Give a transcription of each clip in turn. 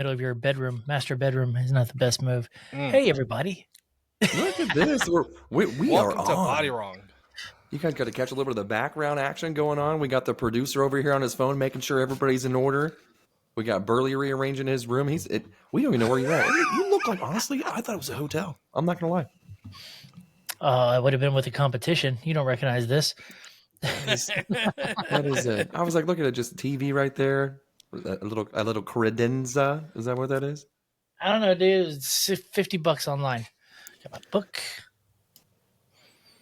middle of your bedroom, master bedroom, is not the best move. Hey, everybody. Look at this. We are Welcome to on. Body Wrong. You guys got to catch a little bit of the background action going on. We got the producer over here on his phone making sure everybody's in order. We got Burley rearranging his room. We don't even know where you're at. You look like, honestly, I thought it was a hotel. I'm not going to lie. It would have been with the competition. You don't recognize this. That is it. I was like, look at it, just TV right there. A little credenza. Is that what that is? I don't know, dude. It's $50 online. Got my book.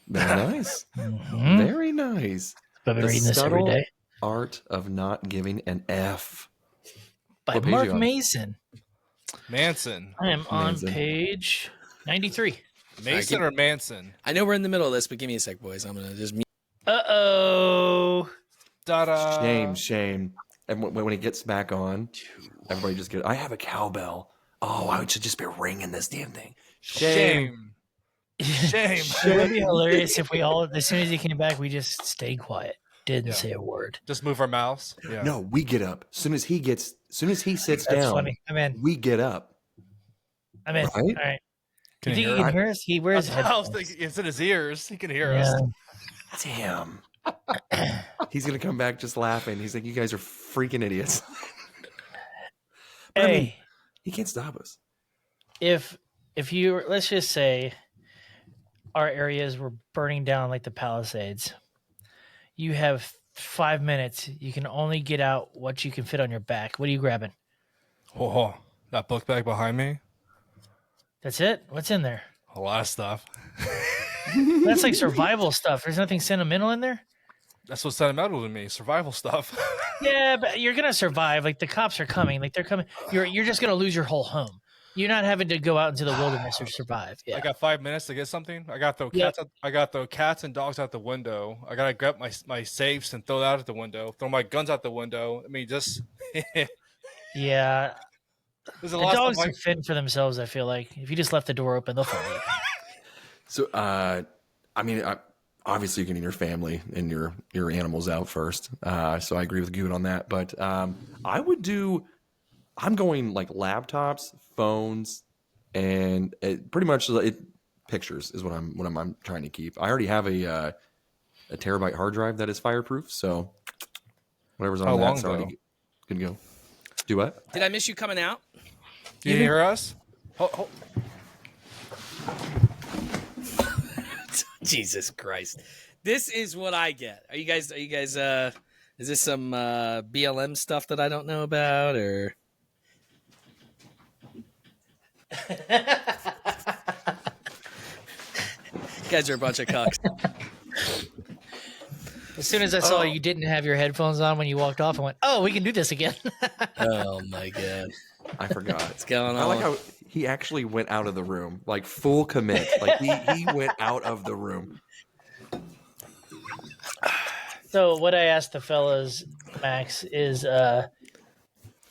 Very nice. Very nice. I've been reading this every day. Art of Not Giving an F. By Mark Mason. Manson. I am on page 93. Mason or Manson? I know we're in the middle of this, but give me a sec, boys. I'm going to just... Uh-oh. Da-da. Shame. And when he gets back on, everybody just I have a cowbell. Oh, I should just be ringing this damn thing. Shame. It would be hilarious if we all, as soon as he came back, we just stayed quiet. Didn't say a word. Just move our mouths. Yeah. No, we get up. As soon as he sits That's down, funny. I'm in. We get up. I'm in. Right? All right. You think he can hear us? He wears headphones. It's in his ears. He can hear us. Damn. He's going to come back just laughing. He's like, you guys are freaking idiots. Hey. I mean, he can't stop us. If you, let's just say our areas were burning down like the Palisades, you have 5 minutes. You can only get out what you can fit on your back. What are you grabbing? Oh, that book bag behind me? That's it? What's in there? A lot of stuff. That's like survival stuff. There's nothing sentimental in there? That's what's sentimental to me. Survival stuff. Yeah, but you're gonna survive. Like the cops are coming. Like they're coming. You're just gonna lose your whole home. You're not having to go out into the wilderness to survive. Yeah. I got 5 minutes to get something. I got the cats. I got the cats and dogs out the window. I gotta grab my safes and throw that out the window. Throw my guns out the window. I mean, just yeah. There's a the lot dogs of can fend for themselves. I feel like if you just left the door open, they'll follow you. So, I mean, obviously, you can get your family and your animals out first. So I agree with Good on that. But I would do. I'm going like laptops, phones, and pretty much pictures is what I'm trying to keep. I already have a terabyte hard drive that is fireproof, so whatever's on that's already good to go. Do what? Did I miss you coming out? Do you hear us? Jesus Christ. This is what I get. Are you guys is this some BLM stuff that I don't know about, or you guys are a bunch of cucks. As soon as I saw you didn't have your headphones on when you walked off, I went, "Oh, we can do this again." Oh my god. I forgot. What's going on? I like how he actually went out of the room, like full commit. Like he went out of the room. So what I asked the fellas, Max, is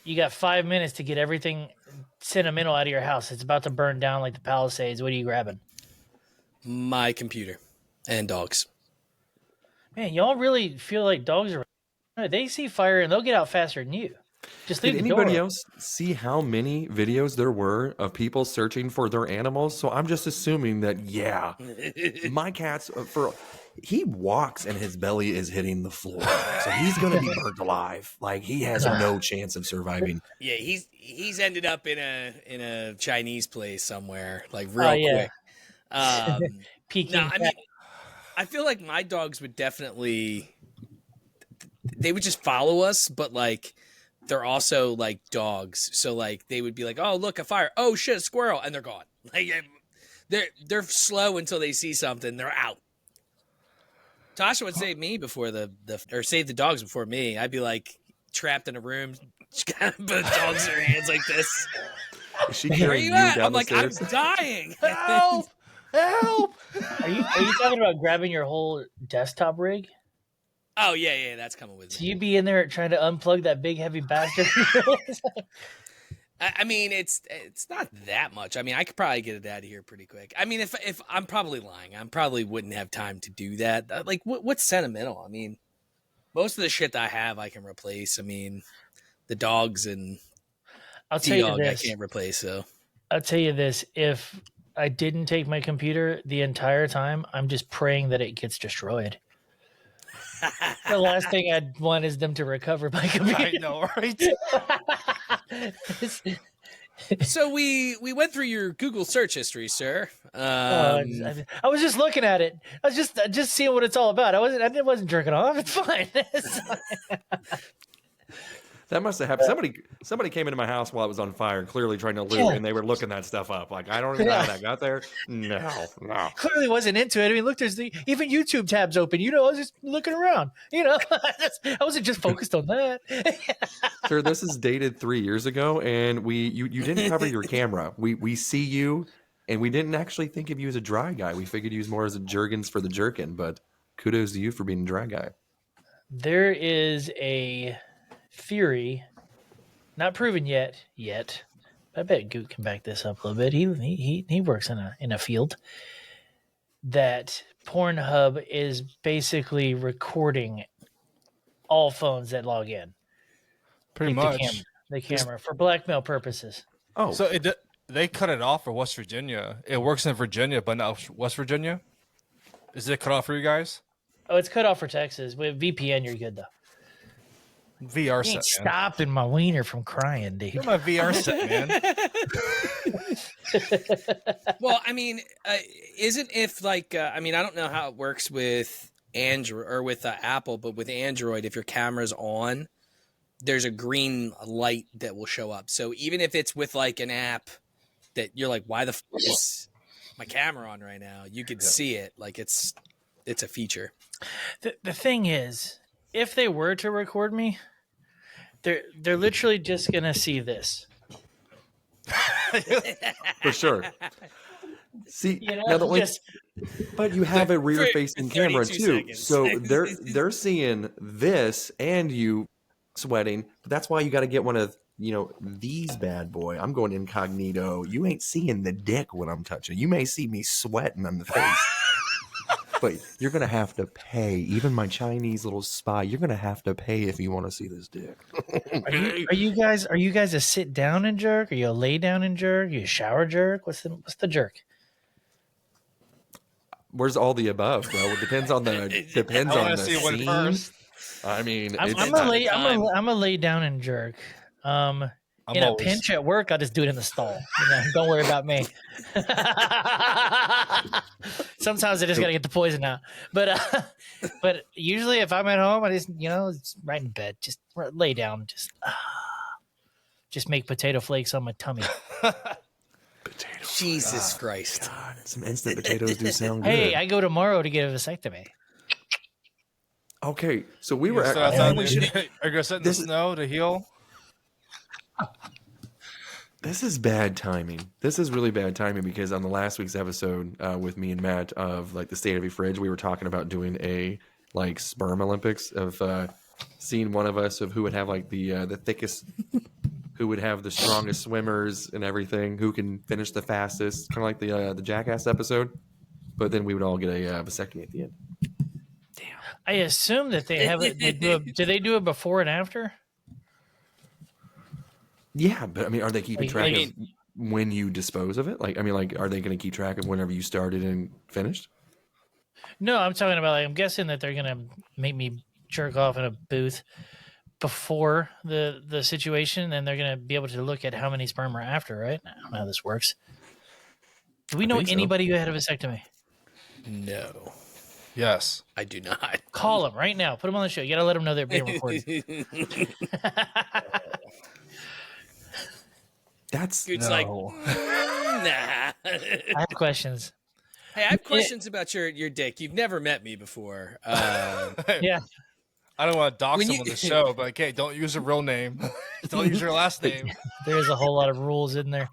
you got 5 minutes to get everything sentimental out of your house. It's about to burn down like the Palisades. What are you grabbing? My computer and dogs. Man, y'all really feel like dogs are... They see fire and they'll get out faster than you. Just leave Did the door anybody open. else see how many videos there were of people searching for their animals? So I'm just assuming that, yeah, my cat's he walks and his belly is hitting the floor. So he's going to be burnt alive. Like he has no chance of surviving. Yeah, he's ended up in a Chinese place somewhere, like real quick. Peking. No, I mean, I feel like my dogs would definitely, they would just follow us, but like they're also like dogs. So like they would be like, oh, look, a fire. Oh shit, a squirrel. And they're gone. Like they're slow until they see something. They're out. Tasha would save me before or save the dogs before me. I'd be like trapped in a room, put dogs in her hands like this. Is she Where are carrying you you at? down I'm the like, I'm stairs? dying. Help! Help! Are you talking about grabbing your whole desktop rig? Oh yeah, that's coming with So me. you'd be in there trying to unplug that big heavy bastard. I mean, it's not that much. I mean, I could probably get it out of here pretty quick. I mean, if I'm probably lying, I probably wouldn't have time to do that. Like, what's sentimental? I mean, most of the shit that I have, I can replace. I mean, the dogs and I'll tell you T-Dog I this. can't replace, so. I'll tell you this. If I didn't take my computer the entire time, I'm just praying that it gets destroyed. The last thing I'd want is them to recover my computer. I know, right? So we went through your Google search history, sir. I was just looking at it. I was just seeing what it's all about. I wasn't jerking off. It's fine. It's fine. That must have happened. Somebody came into my house while it was on fire, clearly trying to loot, and they were looking that stuff up. Like, I don't even know how that got there. No. Clearly wasn't into it. I mean, look, there's even YouTube tabs open. I was just looking around. I wasn't just focused on that. Sir, this is dated 3 years ago, and you didn't cover your camera. We see you, and we didn't actually think of you as a dry guy. We figured you as more as a Jergens for the jerkin, but kudos to you for being a dry guy. There is a theory, not proven yet. I bet Goot can back this up a little bit. He works in a field that Pornhub is basically recording all phones that log in. Pretty Like much. the camera for blackmail purposes. Oh, So they cut it off for West Virginia. It works in Virginia, but not West Virginia. Is it cut off for you guys? Oh, it's cut off for Texas. With VPN, you're good though. VR You ain't set, man. stopping my wiener from crying, dude. You're my VR set, man. Well, I mean, isn't if like I don't know how it works with Android or with Apple, but with Android, if your camera's on, there's a green light that will show up. So even if it's with like an app that you're like, why the f is my camera on right now? You could see it. Like it's a feature. The thing is, if they were to record me, they're literally just gonna see this. for sure. See, now the only, but you have a rear-facing camera 32 too, seconds. so they're seeing this and you sweating. But that's why you got to get one of these bad boy. I'm going incognito. You ain't seeing the dick when I'm touching. You may see me sweating on the face. But you're gonna have to pay. Even my Chinese little spy, you're gonna have to pay if you want to see this dick. Are you guys a sit down and jerk? Are you a lay down and jerk? Are you a shower jerk? What's the jerk? Where's all the above, bro? It depends on the I want to see one scene. first. I mean, I'm a lay down and jerk. In a pinch at work, I'll just do it in the stall. Don't worry about me. Sometimes I just gotta get the poison out. But usually, if I'm at home, I just it's right in bed, just lay down, just make potato flakes on my tummy. Jesus Christ! God, some instant potatoes do sound good. Hey, I go tomorrow to get a vasectomy. Okay, so we were. Are you gonna sit in the This- snow to heal? This is bad timing. This is really bad timing because on the last week's episode with me and Matt of like the state of your fridge, we were talking about doing a like sperm Olympics of seeing one of us of who would have like the thickest, who would have the strongest swimmers and everything, who can finish the fastest, kind of like the Jackass episode. But then we would all get a vasectomy at the end. I assume that they have it. Do they do it before and after? Yeah, but I mean, are they keeping Like, track I of when you dispose of it? Like, I mean, like, are they going to keep track of whenever you started and finished? No, I'm talking about. I'm guessing that they're gonna make me jerk off in a booth before the situation, and they're gonna be able to look at how many sperm are after. Right? I don't know how this works. Do we know think so. anybody who had a vasectomy? No, Yes. I do not. Call them right now. Put them on the show. You gotta let them know they're being recorded. That's It's like, No. nah. I have questions. Hey, I have questions about your dick. You've never met me before. Yeah. I don't want to dox When them you- on the show, but okay, don't use a real name. Don't use your last name. There's a whole lot of rules in there.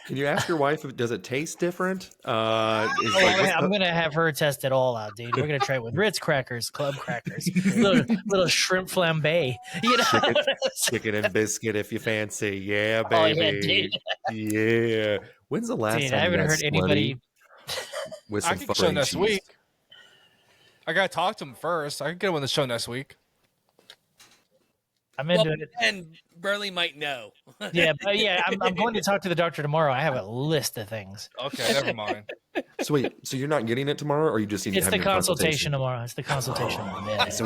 Can you ask your wife if does it taste different? I'm gonna have her test it all out, dude. We're gonna try it with Ritz crackers, club crackers, little shrimp flambe. Chicken and biscuit if you fancy. Yeah, Oh, yeah, baby. Yeah. When's the last Dude, time I haven't you got heard anybody. with I some can fucking show next cheese? week. I gotta talk to him first. I can get him on the show next week. I'm Well, into it. and Burley might know. Yeah, but yeah, I'm going to talk to the doctor tomorrow. I have a list of things. Okay, never mind. So wait, so you're not getting it tomorrow, or you just need It's the having a consultation tomorrow. It's the consultation tomorrow. Yeah. So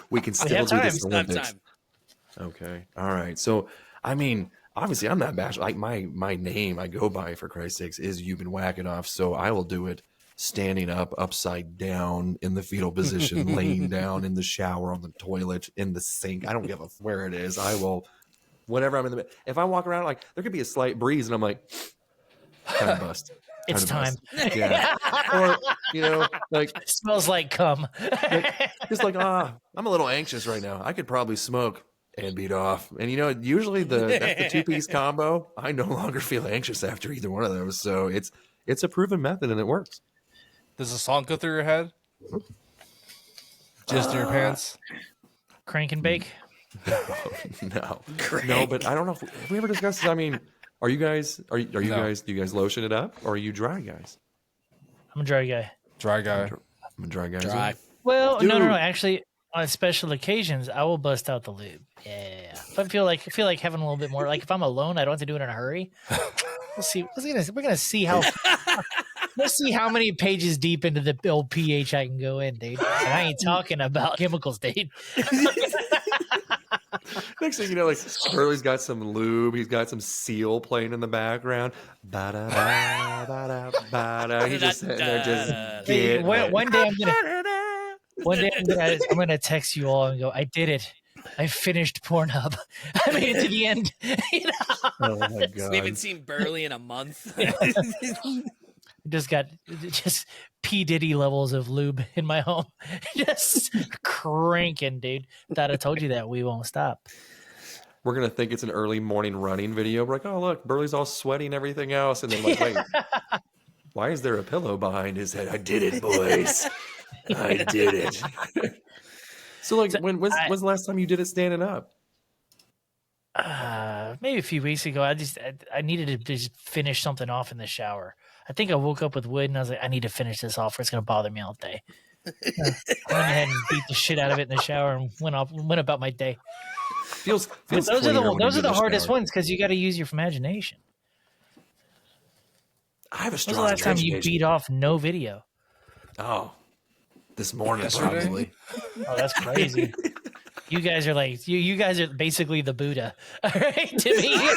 we can still have do time. this It's not Olympics. time. Okay. All right. So, I mean, obviously, I'm not bashful. Like my name I go by, for Christ's sakes, is You've Been Whacking Off. So I will do it standing up, upside down, in the fetal position, laying down in the shower, on the toilet, in the sink. I don't give a where it is. I will, whenever I'm in the. If I walk around, like there could be a slight breeze, and I'm like, time to bust. It's time. Yeah. Or like It smells like cum. just like I'm a little anxious right now. I could probably smoke and beat off. And usually that's the 2-piece combo. I no longer feel anxious after either one of those. So it's a proven method and it works. Does a song go through your head? Just in your pants? Crank and bake. No. No, but I don't know if we ever discussed this. I mean, are you guys do you guys lotion it up, or are you dry guys? I'm a dry guy. Dry guy. I'm a dry guy. Dry. Well, no. Dude. Actually, on special occasions, I will bust out the lube. Yeah. If I feel like having a little bit more. Like if I'm alone, I don't have to do it in a hurry. We'll see. We're gonna see how. Let's see how many pages deep into the old pH I can go in, dude. And I ain't talking about chemicals, dude. Next thing you know, like Burley's got some lube, he's got some Seal playing in the background. Ba-da, ba, ba-da, ba-da. He's just sitting there, just Hey, getting it. one day I'm gonna text you all and go, I did it. I finished Pornhub. I made it to the end. Oh my god! We haven't seen Burley in a month. Just P. Diddy levels of lube in my home. Just cranking, dude. Thought I told you that. We won't stop. We're gonna think it's an early morning running video. We're like, oh look, Burley's all sweaty and everything else, and then like, wait, why is there a pillow behind his head? I did it, boys. I did it. So like, when's the last time you did it standing up? Maybe a few weeks ago. I needed to just finish something off in the shower. I think I woke up with wood and I was like, I need to finish this off or it's going to bother me all day. I went ahead and beat the shit out of it in the shower and went about my day. Feels Those are cleaner when you the do the hardest shower. ones because you got to use your imagination. I have a When was strong the last time you imagination. beat off no video? Oh, this morning Yesterday? probably. Oh, that's crazy. You guys are like you guys are basically the Buddha. All right, to me.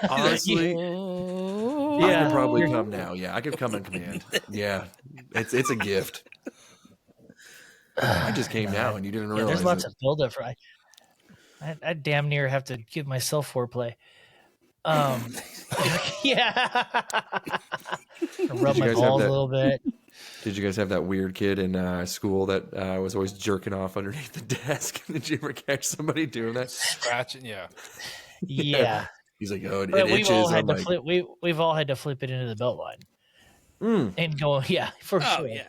Honestly, I Yeah. could probably come now. Yeah, I could come on command. Yeah, it's a gift. I just came now, and you didn't Yeah, realize there's lots it. of buildup. I damn near have to give myself foreplay. Yeah. Rub you my guys have balls a that- little bit. Did you guys have that weird kid in school that was always jerking off underneath the desk? Did you ever catch somebody doing that? Scratching, yeah. Yeah. He's like, oh, it But itches. we've all had I'm to like, flip. We've all had to flip it into the belt line mm, and go. Yeah, for Oh sure. yeah.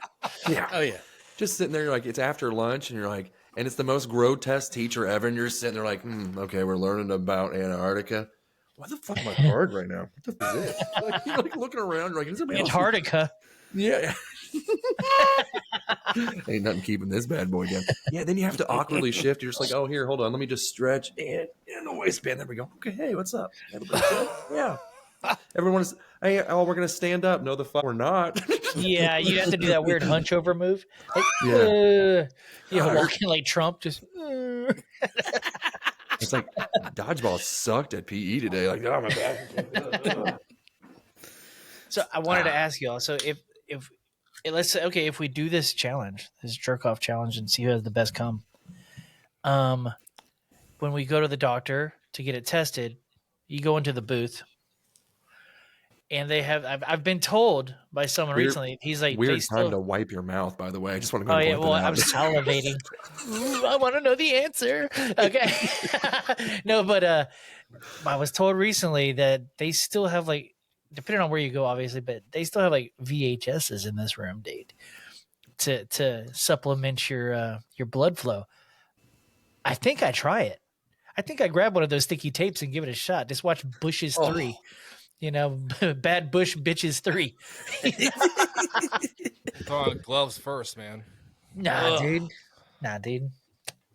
yeah. Oh yeah. Just sitting there, like it's after lunch, and you're like, and it's the most grotesque teacher ever, and you're sitting there like, okay, we're learning about Antarctica. Why the fuck am I hard right now? What the fuck is this? Like, you're like looking around, you're like, is somebody else? Antarctica. Yeah. Ain't nothing keeping this bad boy down. Yeah, then you have to awkwardly shift. You're just like, oh, here, hold on. Let me just stretch and in the waistband. There we go. Okay, hey, what's up? Everybody good? Yeah. Everyone's, hey, oh, we're going to stand up. No, the fuck, we're not. Yeah, you have to do that weird hunch over move. Like, Yeah. walking like Trump. Just. It's like dodgeball sucked at PE today. Like, oh, my back. So I wanted to ask y'all. So if let's say, okay, if we do this challenge, this jerk off challenge, and see who has the best cum, when we go to the doctor to get it tested, you go into the booth, and they have. I've been told by someone Weird- recently. He's like, Weird they still, time to wipe your mouth, by the way. I just want to go Oh and yeah, point well, that out. I'm salivating. Ooh, I want to know the answer. Okay, no, but I was told recently that they still have like, depending on where you go, obviously, but they still have like VHSs in this room, dude, to supplement your blood flow. I think I try it. I think I grab one of those sticky tapes and give it a shot. Just watch Bushes 3. You know, Bad Bush Bitches 3. Throw on gloves first, man. Nah, Ugh. dude. Nah, dude.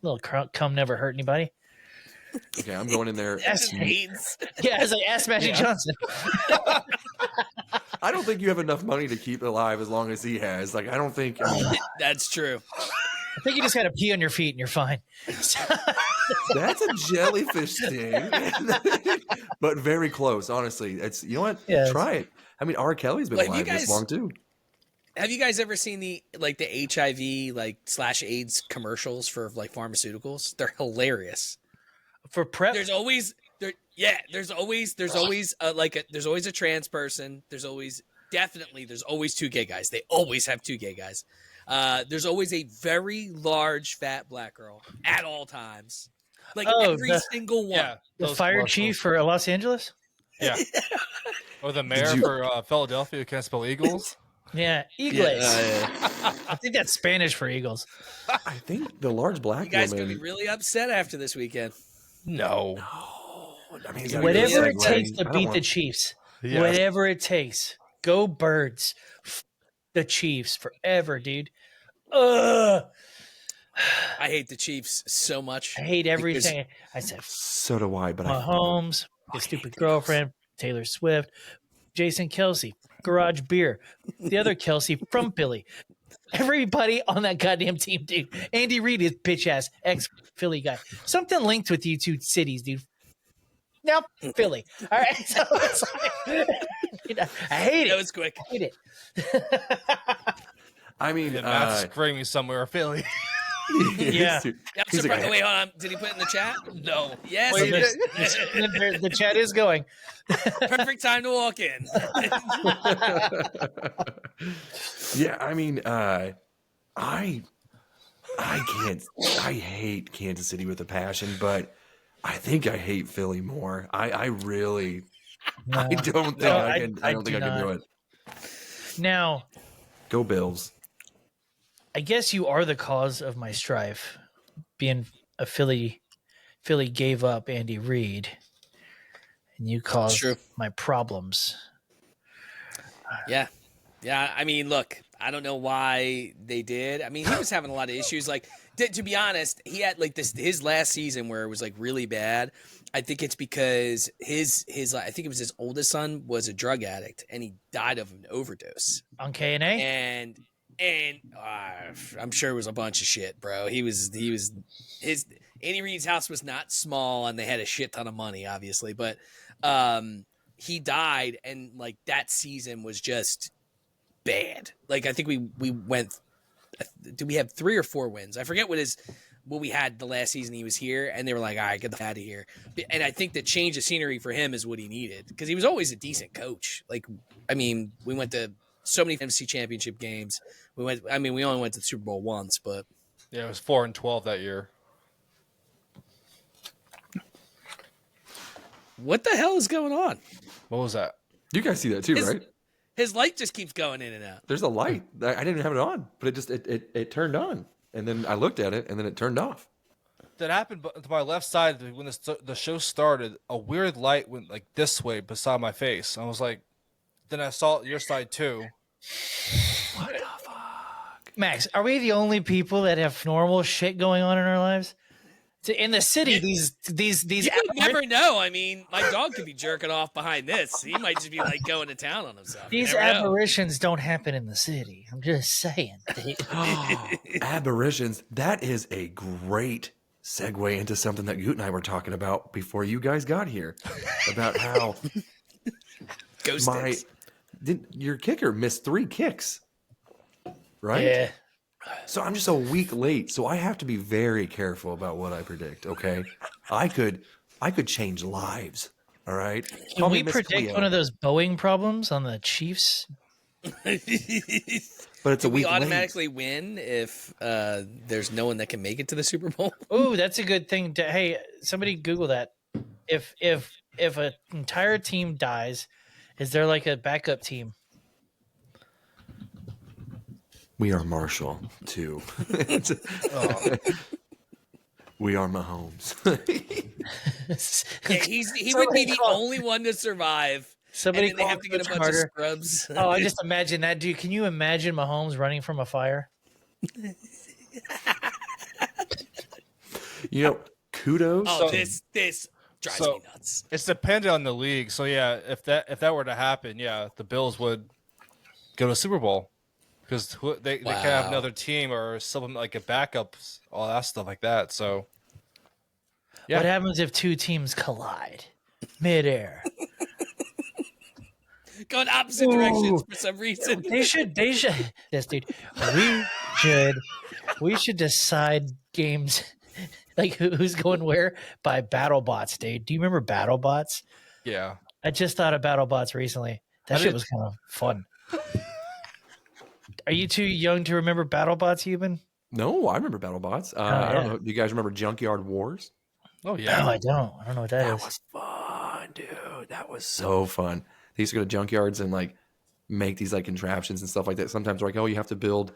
Little cum never hurt anybody. Okay, I'm going in there. Yes. AIDS. Yeah, it's like ask Magic Johnson. I don't think you have enough money to keep it alive as long as he has. Like, I don't think. I mean, That's true. I think you just got to pee on your feet and you're fine. that's a jellyfish sting, but very close. Honestly, it's you know what? Yeah, Try it. I mean, R. Kelly's been Well, have alive you this guys- long too. Have you guys ever seen the HIV / AIDS commercials for like pharmaceuticals? They're hilarious. For prep, There's always there's always a trans person. There's always two gay guys. They always have two gay guys. There's always a very large fat black girl at all times. Like every single one. Yeah, the those fire commercials. chief for Los Angeles. Yeah. Or the mayor for Philadelphia who can't spell Eagles. Yeah, Eagles. Yeah. I think that's Spanish for Eagles. I think the large black You guys woman. gonna be really upset after this weekend. No. I mean, Whatever it segue. takes to I don't beat want- the Chiefs. Yeah. Whatever it takes. Go Birds. The Chiefs forever, dude. Ugh. I hate the Chiefs so much. I hate everything. I said So do I, but Mahomes, his stupid girlfriend, Taylor Swift, Jason Kelsey, Garage Beer, the other Kelsey from Philly. Everybody on that goddamn team, dude. Andy Reid is bitch ass ex-Philly guy. Something linked with you two cities, dude. Now Philly. All right. So it's like, I hate That it. was quick. I hate it. I mean, Yeah, Matt's screaming somewhere, Philly. Yeah. dude, I'm he's surprised. like, Wait, hold on. Did he put it in the chat? No. Yes. Wait, The chat is going. Perfect time to walk in. yeah, I mean, I can't. I hate Kansas City with a passion, but I think I hate Philly more. I really. No. I don't think No, I can. I don't think I can do it. Now, Go Bills. I guess you are the cause of my strife. Being a Philly gave up Andy Reid, and you caused true. my problems. Yeah. Yeah. I mean, look, I don't know why they did. I mean, he was having a lot of issues. Like, to be honest, he had like his last season where it was like really bad. I think it's because his I think it was his oldest son was a drug addict and he died of an overdose. On K&A? And I'm sure it was a bunch of shit, bro. His Andy Reid's house was not small and they had a shit ton of money, obviously, but he died and like that season was just bad. Like I think we went. Did we have 3 or 4 wins? I forget what we had the last season he was here, and they were like, all right, get the f- out of here. And I think the change of scenery for him is what he needed because he was always a decent coach. Like, I mean, we went to so many NFC championship games. We only went to the Super Bowl once, but Yeah, it was 4-12 that year. what the hell is going on? What was that? You guys see that too, right? His light just keeps going in and out. There's a light. I didn't have it on, but it turned on, and then I looked at it, and then it turned off. That happened to my left side when the show started. A weird light went like this way beside my face. I was like, then I saw your side too. What the fuck? Max, are we the only people that have normal shit going on in our lives? In the city, these You never know. I mean, my dog could be jerking off behind this. He might just be like going to town on himself. You these never know. apparitions don't happen in the city. I'm just saying. Aberrations. That is a great segue into something that Goot and I were talking about before you guys got here. About how Ghost sticks. your kicker missed 3 kicks. Right? Yeah. So I'm just a week late. So I have to be very careful about what I predict, okay? I could change lives. All right. Can we predict one of those Boeing problems on the Chiefs? But it's a We week automatically win if there's no one that can make it to the Super Bowl. Oh, that's a good thing to hey, somebody Google that. If an entire team dies, is there like a backup team? We are Marshall too. We are Mahomes. Yeah, he would be the only one to survive. Somebody And then they call have to get a Coach bunch Carter. of scrubs. Oh, I just imagine that, dude. Can you imagine Mahomes running from a fire? You know, kudos. Oh, So- this drives so- me nuts. It's dependent on the league. So yeah, if that were to happen, yeah, the Bills would go to Super Bowl because they can have Wow. another team or supplement like a backup, all that stuff like that. So yeah. What happens if two teams collide midair? Going opposite directions for some reason. They should. This dude. We should decide games like who's going where by BattleBots, dude. Do you remember BattleBots? Yeah. I just thought of BattleBots recently. That I shit did- was kind of fun. Are you too young to remember BattleBots, Euban? No, I remember BattleBots. I don't yeah. know. Do you guys remember Junkyard Wars? Oh No, yeah. I don't. I don't know what that is. was fun, dude. That was so fun. They used to go to junkyards and like make these like contraptions and stuff like that. Sometimes they're like, oh, you have to build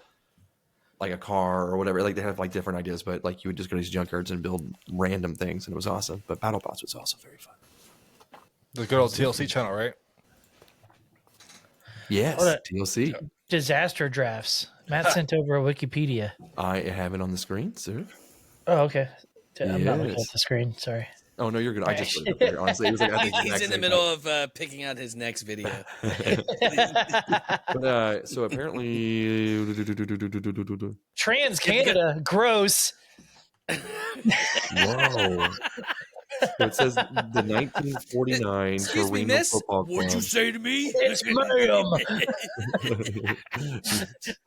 like a car or whatever. Like they have like different ideas, but like you would just go to these junkyards and build random things, and it was awesome. But BattleBots was also very fun. The good old TLC channel, right? Yes, Hold it. TLC. Disaster drafts. Matt sent over a Wikipedia. I have it on the screen, sir. Oh, okay. I'm not looking Yes. at the screen. Sorry. Oh no, you're good. I just put it up there. Honestly, it was like I think He's in the middle of picking out his next video. But so apparently, Trans Canada. Gross. whoa. So it says the 1949 Excuse me, Torino miss. Football What'd you Club. say to me? It's ma'am.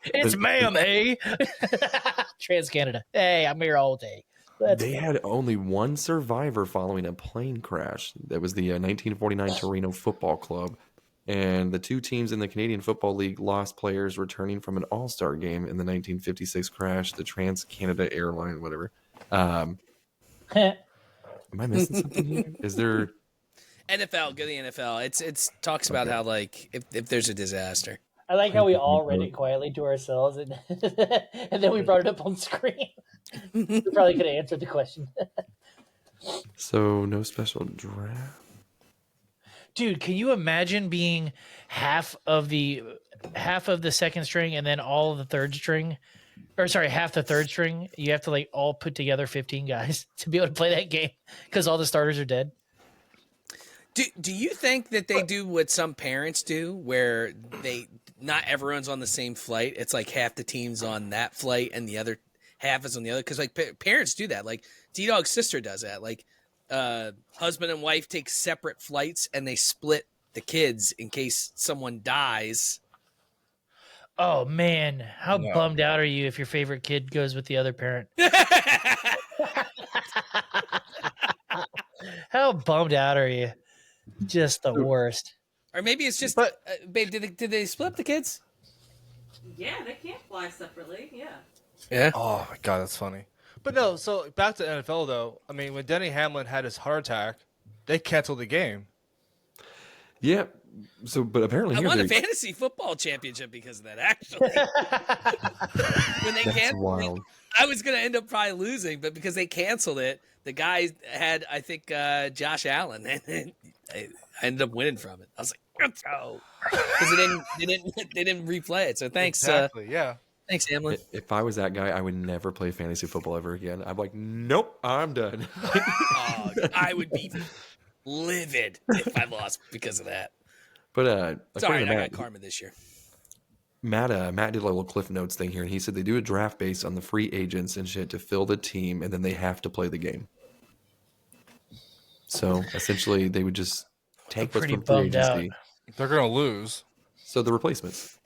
It's ma'am, hey. Trans Canada. Hey, I'm here all day. They had only one survivor following a plane crash. That was the 1949 Torino Football Club. And the two teams in the Canadian Football League lost players returning from an all-star game in the 1956 crash, the Trans-Canada Airline, whatever. Am I missing something here? Is there... NFL, go to the NFL. It's talks about how like if there's a disaster. I like how we all read it quietly to ourselves and and then we brought it up on screen. We probably could have answered the question. So, no special draft? Dude, can you imagine being half of the second string and then all of the third string? Or sorry, half the third string. You have to like all put together 15 guys to be able to play that game because all the starters are dead. Do you think that they do what some parents do, where not everyone's on the same flight? It's like half the team's on that flight and the other half is on the other. Because like parents do that. Like D-Dog's sister does that. Like husband and wife take separate flights and they split the kids in case someone dies. Oh man, how No. bummed out are you if your favorite kid goes with the other parent? How bummed out are you? Just the worst. Or maybe it's just, babe. Did they split up the kids? Yeah, they can't fly separately. Yeah. Yeah. Oh my god, that's funny. But no, so back to NFL though. I mean, when Denny Hamlin had his heart attack, they canceled the game. Yeah. So, but apparently... I here's won a a- fantasy football championship because of that. Actually, when they That's canceled wild. it, I was going to end up probably losing, but because they canceled it, the guy had, I think, Josh Allen, and I ended up winning from it. I was like, let's go, because they didn't replay it. So thanks, Exactly. Yeah. thanks, Hamlin. If I was that guy, I would never play fantasy football ever again. I'm like, nope, I'm done. Oh, I would be livid if I lost because of that. But It's all right. according to I Matt, got karma this year. Matt did a little Cliff Notes thing here, and he said they do a draft based on the free agents and shit to fill the team, and then they have to play the game. So essentially, they would just take what's pretty from free bummed out. agency. They're gonna lose. So the replacements.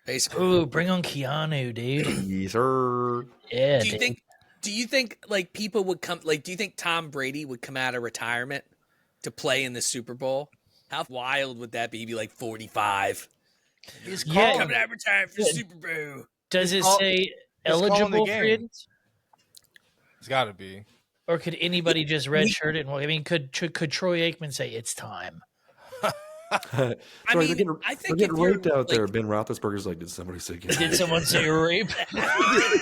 Basically. Ooh, bring on Keanu, dude. Yes, sir. Yeah. Do you dude. think? Do you think like people would come? Like, do you think Tom Brady would come out of retirement to play in the Super Bowl? How wild would that be? He'd be like 45. He's Yeah. calling. Coming out of retirement for the Yeah. Super Bowl. Does it call- say calling the eligible game. free agents? It's got to be. Or could anybody just redshirt it? I mean, could Troy Aikman say it's time? Sorry, mean, they're getting, I think they're getting if you're, raped out there. like- Ben Roethlisberger's like, did somebody say get Did someone say rape?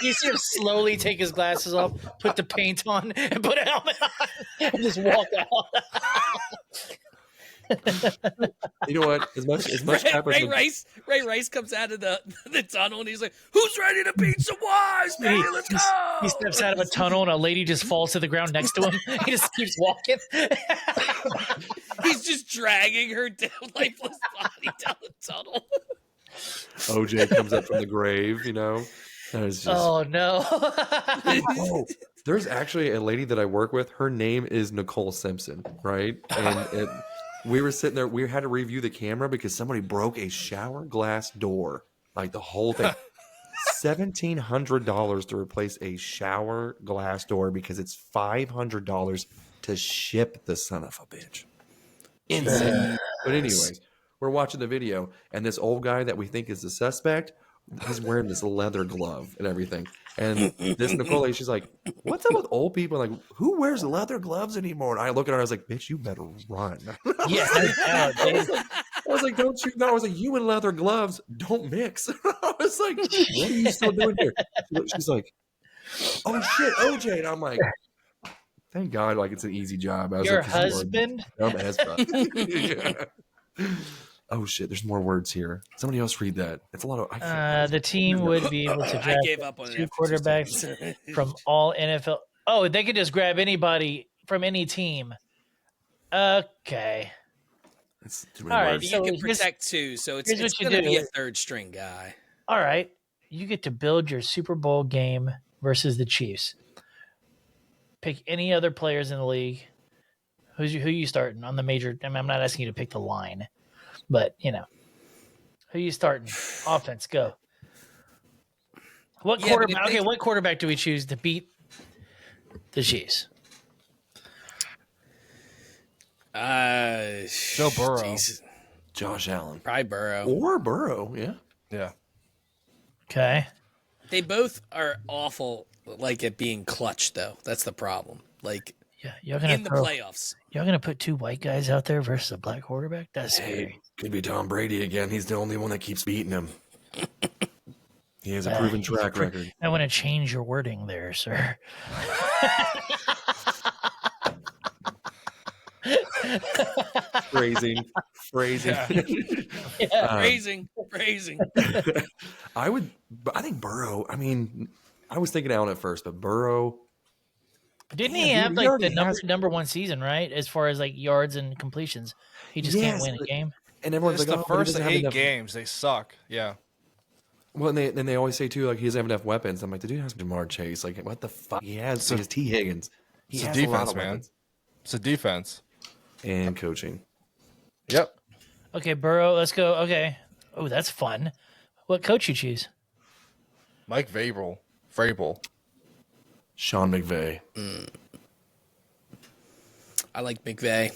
You see him slowly take his glasses off, put the paint on, and put a helmet on, and just walk out. You know what? As much Ray Rice comes out of the tunnel and he's like, "Who's ready to beat some wise, baby? Let's go!" He steps out of a tunnel and a lady just falls to the ground next to him. He just keeps walking. He's just dragging her lifeless body down the tunnel. OJ comes up from the grave, you know. That is just... Oh no! Oh, there's actually a lady that I work with. Her name is Nicole Simpson, right? And we were sitting there. We had to review the camera because somebody broke a shower glass door, like the whole thing. $1,700 to replace a shower glass door because it's $500 to ship the son of a bitch. Insane. But anyways, we're watching the video, and this old guy that we think is the suspect, he's wearing this leather glove and everything. And this Nicole, she's like, "What's up with old people? Like, who wears leather gloves anymore?" And I look at her, I was like, "Bitch, you better run." Yeah, I was like, "Don't you know?" I was like, "You and leather gloves don't mix." I was like, "What are you still doing here?" She's like, "Oh shit, OJ," and I'm like, "Thank God, like it's an easy job." I was your like, husband? Dumb as fuck. Yeah. Oh shit! There's more words here. Somebody else read that. It's a lot of. The team would be able to I draft gave up on it two after 2 quarterbacks seconds. from all NFL. Oh, they could just grab anybody from any team. Okay. It's too many All right, words. You so can here's- protect two, so it's here's what you going to be do. a third string guy. All right. You get to build your Super Bowl game versus the Chiefs. Pick any other players in the league. Who you starting on the major? I mean, I'm not asking you to pick the line, but you know, who you starting? Offense, go. What Yeah, but quarterback? if they- Okay, what quarterback do we choose to beat the Chiefs? Joe Burrow. Jesus. Josh Allen Probably Burrow. or Burrow. Yeah. Yeah. Okay. They both are awful, like at being clutch, though. That's the problem. Like Yeah, you're gonna in the throw- playoffs. You're gonna put two white guys out there versus a black quarterback? That's Hey, scary. could be Tom Brady again. He's the only one that keeps beating him. He has a Yeah, proven he's track record. I want to change your wording there, sir. Phrasing. Yeah. Praising. I think Burrow. I mean, I was thinking Allen at first, but Burrow. Didn't Yeah, he dude, have he like already the has- number one season, right? As far as like yards and completions, he just can't Yes, win a but- game. And everyone's It's like, the "Oh, but he first doesn't have 8 enough-" games. They suck. Yeah. Well, and they always say too, like he doesn't have enough weapons. I'm like, the dude has Jamar Chase. Like, what the fuck? He has T. Higgins. He It's a has a lot defense, of man. weapons. It's a defense. And coaching. Yep. Okay, Burrow, let's go. Okay. Oh, that's fun. What coach you choose? Mike Vrabel. Sean McVay. I like McVay.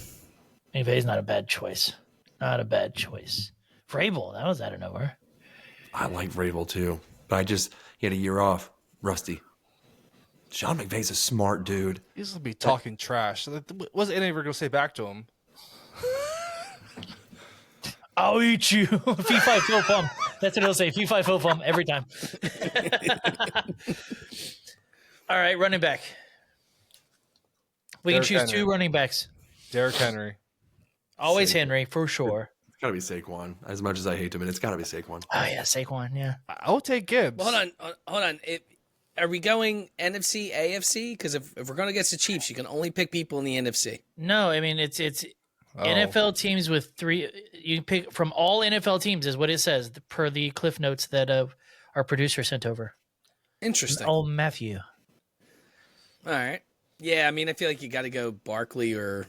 McVay's not a bad choice. Not a bad choice. Vrabel, that was out of nowhere. I like Vrabel too, but he had a year off. Rusty. Sean McVay's a smart dude. He's gonna be talking trash. What's anyone ever gonna say back to him? I'll eat you. Fee fi fo fum. That's what he'll say. Fee fi fo fum every time. All right, running back. We can Derrick choose Henry. 2 running backs. Derrick Henry. Always Saquon. Henry, for sure. It's got to be Saquon. As much as I hate him, it's got to be Saquon. Oh, yeah, Saquon, yeah. I'll take Gibbs. Well, hold on. Are we going NFC, AFC? Because if we're going against the Chiefs, you can only pick people in the NFC. No, I mean, it's Oh. NFL teams with 3. You pick from all NFL teams, is what it says, per the cliff notes that our producer sent over. Interesting. Oh, Matthew. All right. Yeah, I mean, I feel like you got to go Barkley or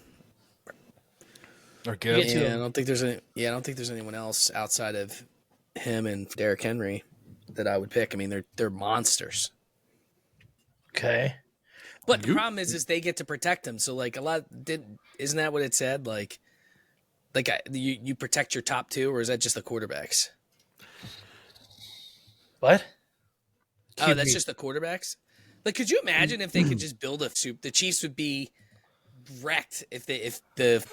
Or Gibbs. to I him. don't think there's anyone else outside of him and Derrick Henry that I would pick. I mean, they're monsters. Okay. But the problem is they get to protect him. So like isn't that what it said? Like you protect your top 2, or is that just the quarterbacks? What? Oh, that's just the quarterbacks. Like, could you imagine if they could just build a soup? The Chiefs would be wrecked if the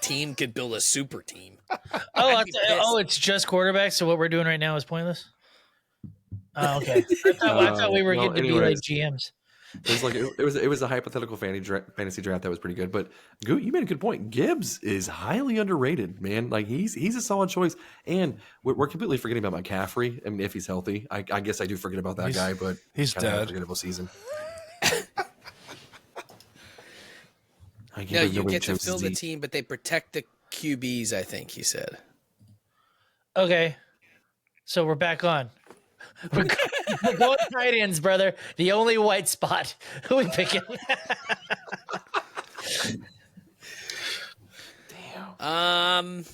team could build a super team. I'd be pissed. It's just quarterbacks. So what we're doing right now is pointless. Oh, okay. I thought we were well, getting to be like anyways. GMs. It was a hypothetical fantasy draft that was pretty good. But Goot, you made a good point. Gibbs is highly underrated, man. Like he's a solid choice. And we're completely forgetting about McCaffrey. I mean, if he's healthy, I guess I do forget about that guy. But he's kind of dead. a forgettable season. No, you get to fill the team, but they protect the QBs. I think he said. Okay, so we're back on. We're going tight ends, brother. The only white spot. Who we picking? Damn.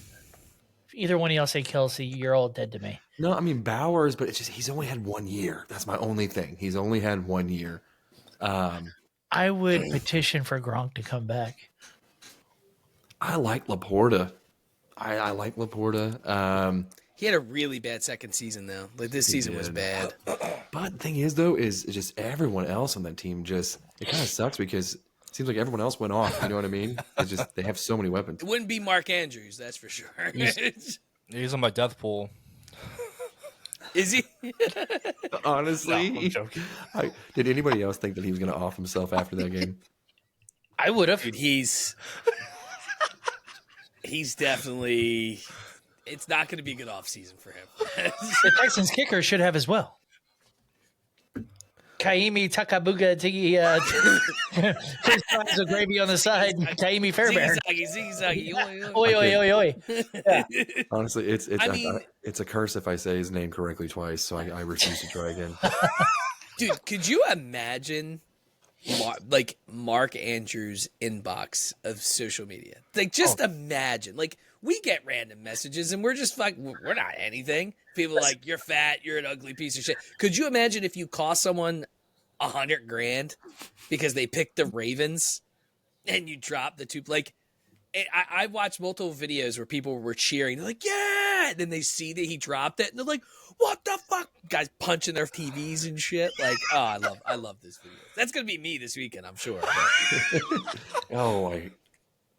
Either one of y'all say Kelsey, you're all dead to me. No, I mean Bowers, but it's just he's only had 1 year. That's my only thing. He's only had 1 year. I would petition for Gronk to come back. I like Laporta. I like Laporta. He had a really bad second season, though. Like this season was bad. But the thing is, though, is just everyone else on that team it kind of sucks because it seems like everyone else went off. You know what I mean? It's just they have so many weapons. It wouldn't be Mark Andrews, that's for sure. He's on my death pool. Is he? Honestly, No, I'm joking. Did anybody else think that he was going to off himself after that game? I would have. Dude, he's definitely. It's not going to be a good offseason for him. The Texans kicker should have as well. Kaimi Takabuga Tiki Chris Fries with gravy on the side. Kaimi Fairbairn. Ziggy-zaggy. Oi, oi, oi, oi. Yeah. Honestly, it's a curse if I say his name correctly twice, so I refuse to try again. Dude, could you imagine Mark Andrews' inbox of social media? Like, just imagine. Like, we get random messages and we're just like, we're not anything. People are like, you're fat, you're an ugly piece of shit. Could you imagine if you cost someone $100,000 because they picked the Ravens and you drop the two? Like, I watched multiple videos where people were cheering. They're like, yeah. And then they see that he dropped it and they're like, what the fuck? Guys punching their TVs and shit. Like, oh, I love this video. That's going to be me this weekend, I'm sure. Oh,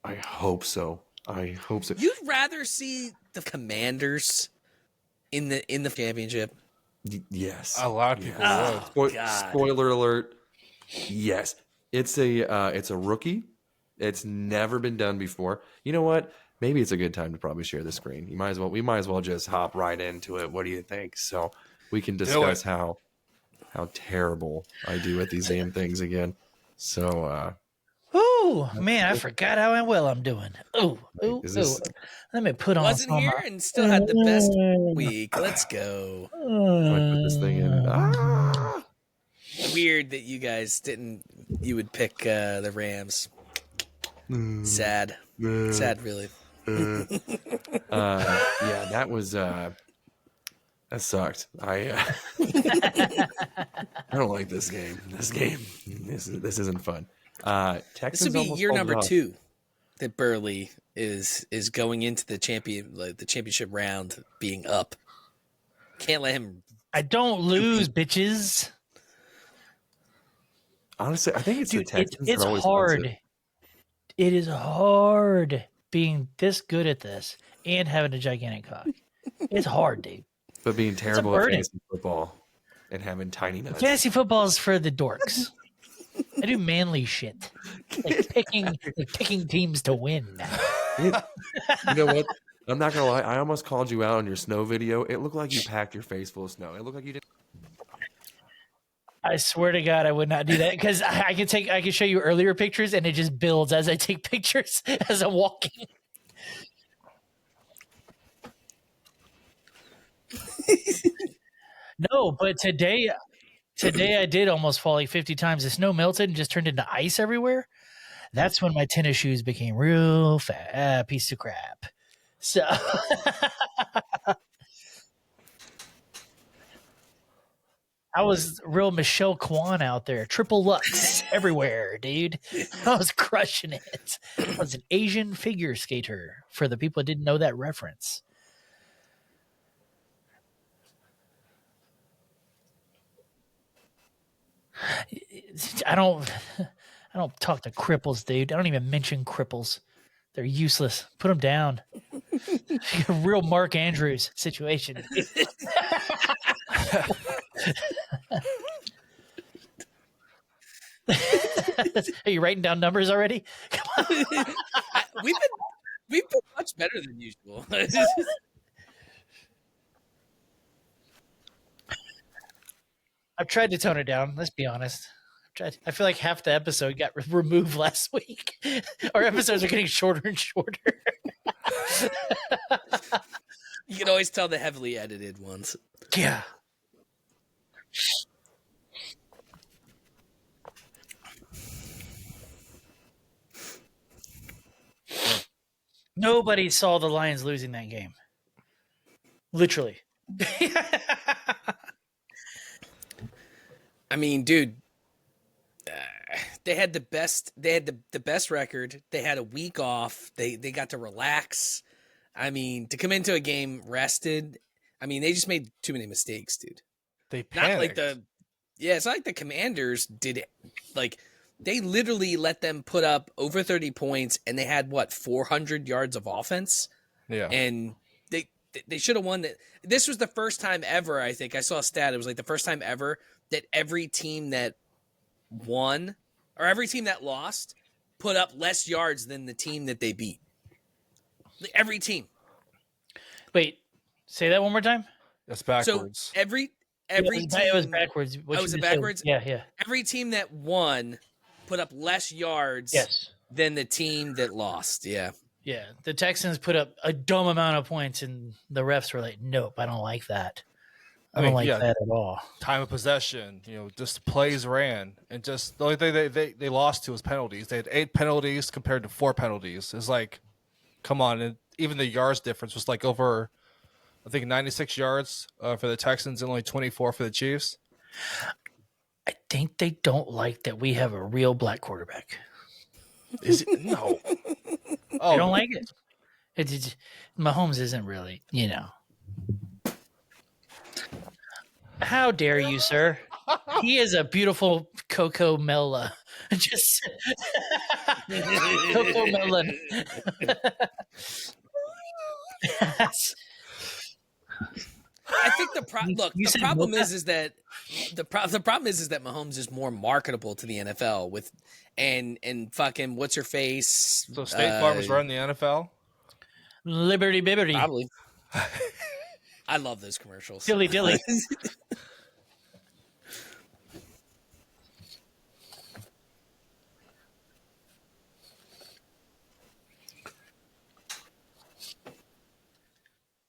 I hope so. I hope so. You'd rather see the Commanders in the championship? Yes. A lot of people would. Spoiler alert. Yes. It's a rookie. It's never been done before. You know what? Maybe it's a good time to probably share the screen. We might as well just hop right into it. What do you think? So we can discuss how terrible I do at these damn things again. So Ooh, man, I forgot how well I'm doing. Ooh. Let me put on. Wasn't here and still had the best week. Let's go. I put this thing in. Weird that you guys didn't. You would pick the Rams. Sad, really. Yeah, that was that sucked. I don't like this game. This isn't fun. This would be year number 2 that Burley is going into the championship round being up. Can't let him. I don't lose, bitches. Honestly, I think it's the Texans. It's hard. It is hard being this good at this and having a gigantic cock. It's hard, dude. But being terrible at fantasy football and having tiny nuts. Fantasy football is for the dorks. I do manly shit, like picking teams to win. You know what? I'm not gonna lie. I almost called you out on your snow video. It looked like you packed your face full of snow. It looked like you did. I swear to God, I would not do that because I can show you earlier pictures and it just builds as I take pictures as I'm walking. No, but today I did almost fall like 50 times. The snow melted and just turned into ice everywhere. That's when my tennis shoes became real fat piece of crap. So I was real Michelle Kwan out there. Triple Lux everywhere, dude. I was crushing it. I was an Asian figure skater for the people who didn't know that reference. I don't talk to cripples, dude. I don't even mention cripples. They're useless. Put them down. Real Mark Andrews situation. Are you writing down numbers already? We've been much better than usual. I've tried to tone it down. Let's be honest. I feel like half the episode got removed last week. Our episodes are getting shorter and shorter. You can always tell the heavily edited ones. Yeah. Nobody saw the Lions losing that game. Literally. I mean, dude, they had the best. They had the best record. They had a week off. They got to relax. I mean, to come into a game rested. I mean, they just made too many mistakes, dude. They panicked. Not like it's not like the Commanders did it. Like, they literally let them put up over 30 points, and they had 400 yards of offense. Yeah, And they should have won that. This was the first time ever, I think. I saw a stat. It was like the first time ever that every team that won or every team that lost put up less yards than the team that they beat. Every team. Wait, say that one more time. that's backwards. So every team. It was backwards. What Was you it just said. backwards? Yeah. Every team that won put up less yards Yes. than the team that lost. Yeah. Yeah. The Texans put up a dumb amount of points, and the refs were like, nope, I don't like that. I don't like that at all. Time of possession, just plays ran, and just the only thing they lost to was penalties. They had 8 penalties compared to 4 penalties. It's like, come on, and even the yards difference was like over, I think 96 yards for the Texans and only 24 for the Chiefs. I think they don't like that we have a real black quarterback. Is it? No. I don't like it. It's Mahomes isn't really, How dare you, sir? He is a beautiful Coco Mela. Just Coco Melon. I think the problem is that the problem is that Mahomes is more marketable to the NFL with and fucking what's her face. So State Farm is running the NFL. Liberty Bibberty. Probably. I love those commercials. Dilly dilly.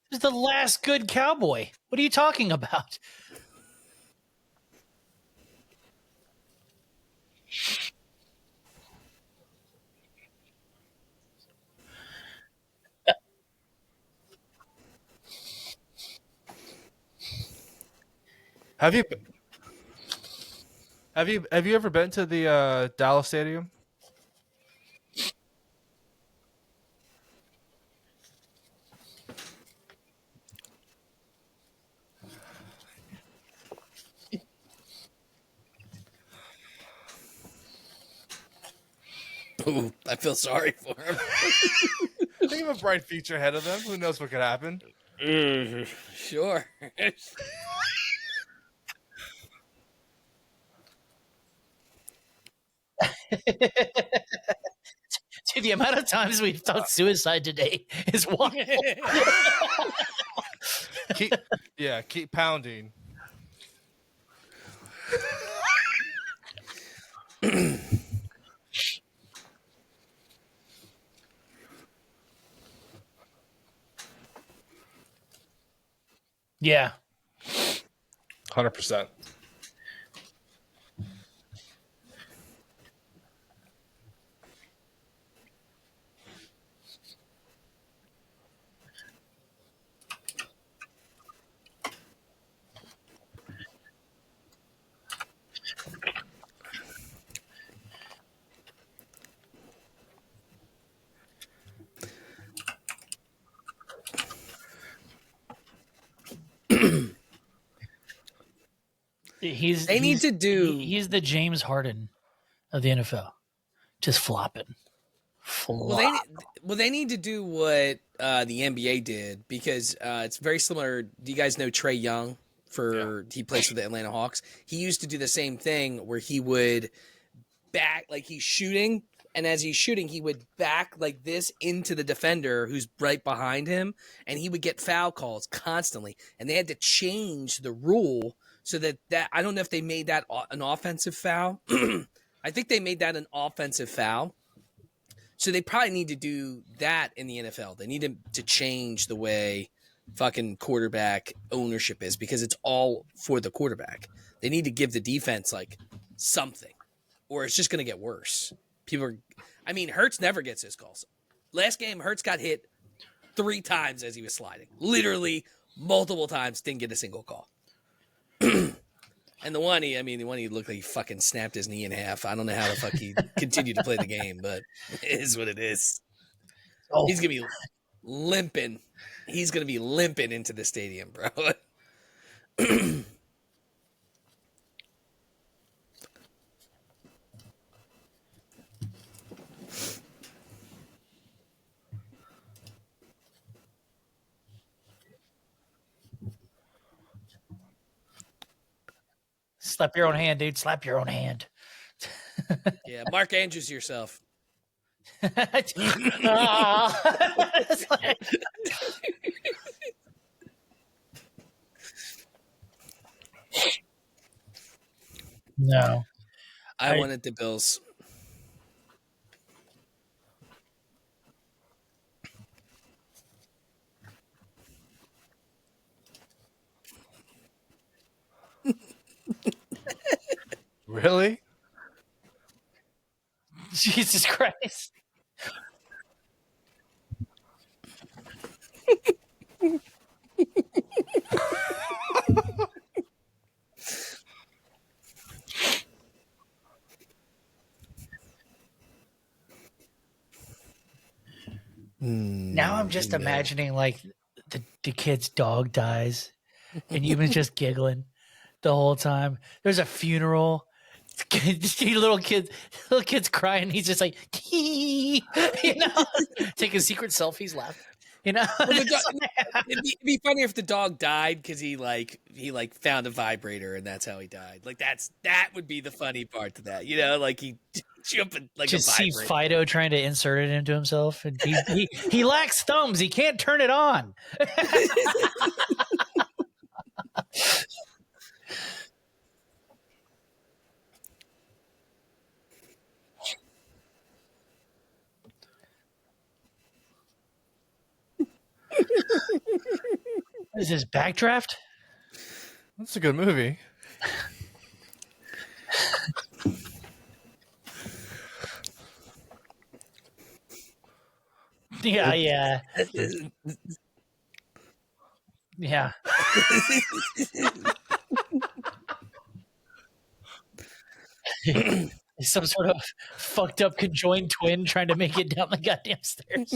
This is the last good cowboy. What are you talking about? Have you ever been to the Dallas Stadium? Ooh, I feel sorry for him. They have a bright future ahead of them. Who knows what could happen? Sure. Dude, the amount of times we've thought suicide today is wild. Keep pounding. Yeah. 100%. He's the James Harden of the NFL. Just flopping. Well, they need to do what the NBA did because it's very similar. Do you guys know Trey Young? He plays for the Atlanta Hawks. He used to do the same thing where he would back, like he's shooting, and as he's shooting, he would back like this into the defender who's right behind him, and he would get foul calls constantly. And they had to change the rule so that I don't know if they made that an offensive foul. I think they made that an offensive foul. So they probably need to do that in the NFL. They need to change the way fucking quarterback ownership is, because it's all for the quarterback. They need to give the defense like something, or it's just going to get worse. Hurts never gets his calls. Last game, Hurts got hit 3 times as he was sliding. Literally multiple times, didn't get a single call. And the one he looked like he fucking snapped his knee in half. I don't know how the fuck he continued to play the game, but it is what it is. Oh. He's going to be limping. He's going to be limping into the stadium, bro. Slap your own hand, dude. Slap your own hand. Yeah, Mark Andrews yourself. No. I wanted the Bills. Really? Jesus Christ. Now I'm just imagining like the kid's dog dies and you've been just giggling the whole time. There's a funeral. little kids crying. He's just like, taking secret selfies, laughing. Well, it'd be funny if the dog died because he found a vibrator and that's how he died. Like that would be the funny part to that. Like he jumping like just a vibrator. See Fido trying to insert it into himself, and he lacks thumbs. He can't turn it on. What is this, Backdraft? That's a good movie. Yeah. Some sort of fucked up conjoined twin trying to make it down the goddamn stairs.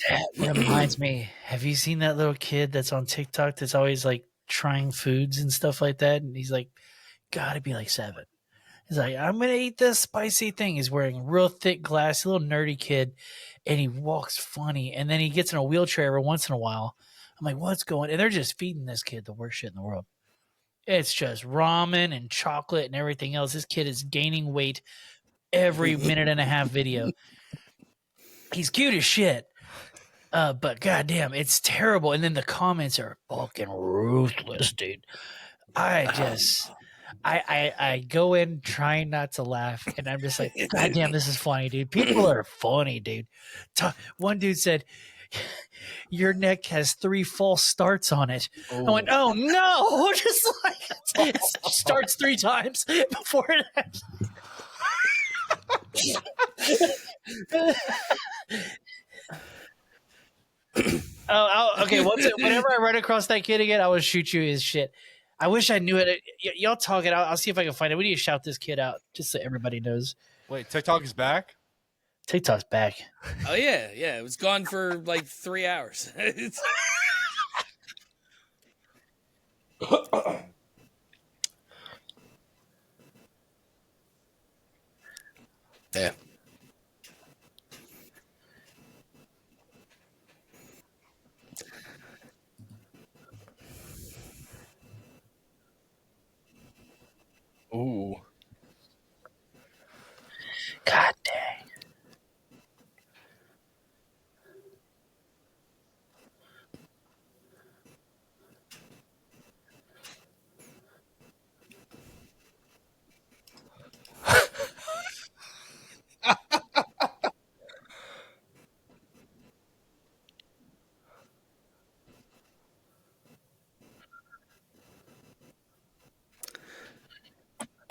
That reminds me, have you seen that little kid that's on TikTok that's always like trying foods and stuff like that? And he's like, gotta be like 7. He's like, I'm gonna eat this spicy thing. He's wearing real thick glasses, little nerdy kid, and he walks funny. And then he gets in a wheelchair every once in a while. I'm like, what's going on? And they're just feeding this kid the worst shit in the world. It's just ramen and chocolate and everything else. This kid is gaining weight every minute and a half video. He's cute as shit. But goddamn, it's terrible. And then the comments are fucking ruthless, dude. I go in trying not to laugh, and I'm just like, goddamn, this is funny, dude. People are funny, dude. One dude said, your neck has 3 false starts on it. Oh. I went, oh no! Just like it starts 3 times before it ends. Okay. Whenever I run across that kid again, I will shoot you his shit. I wish I knew it. Y'all talk it out. I'll see if I can find it. We need to shout this kid out just so everybody knows. Wait, TikTok is back? TikTok's back. Oh yeah, yeah. It was gone for like 3 hours. Yeah. Ooh. God dang.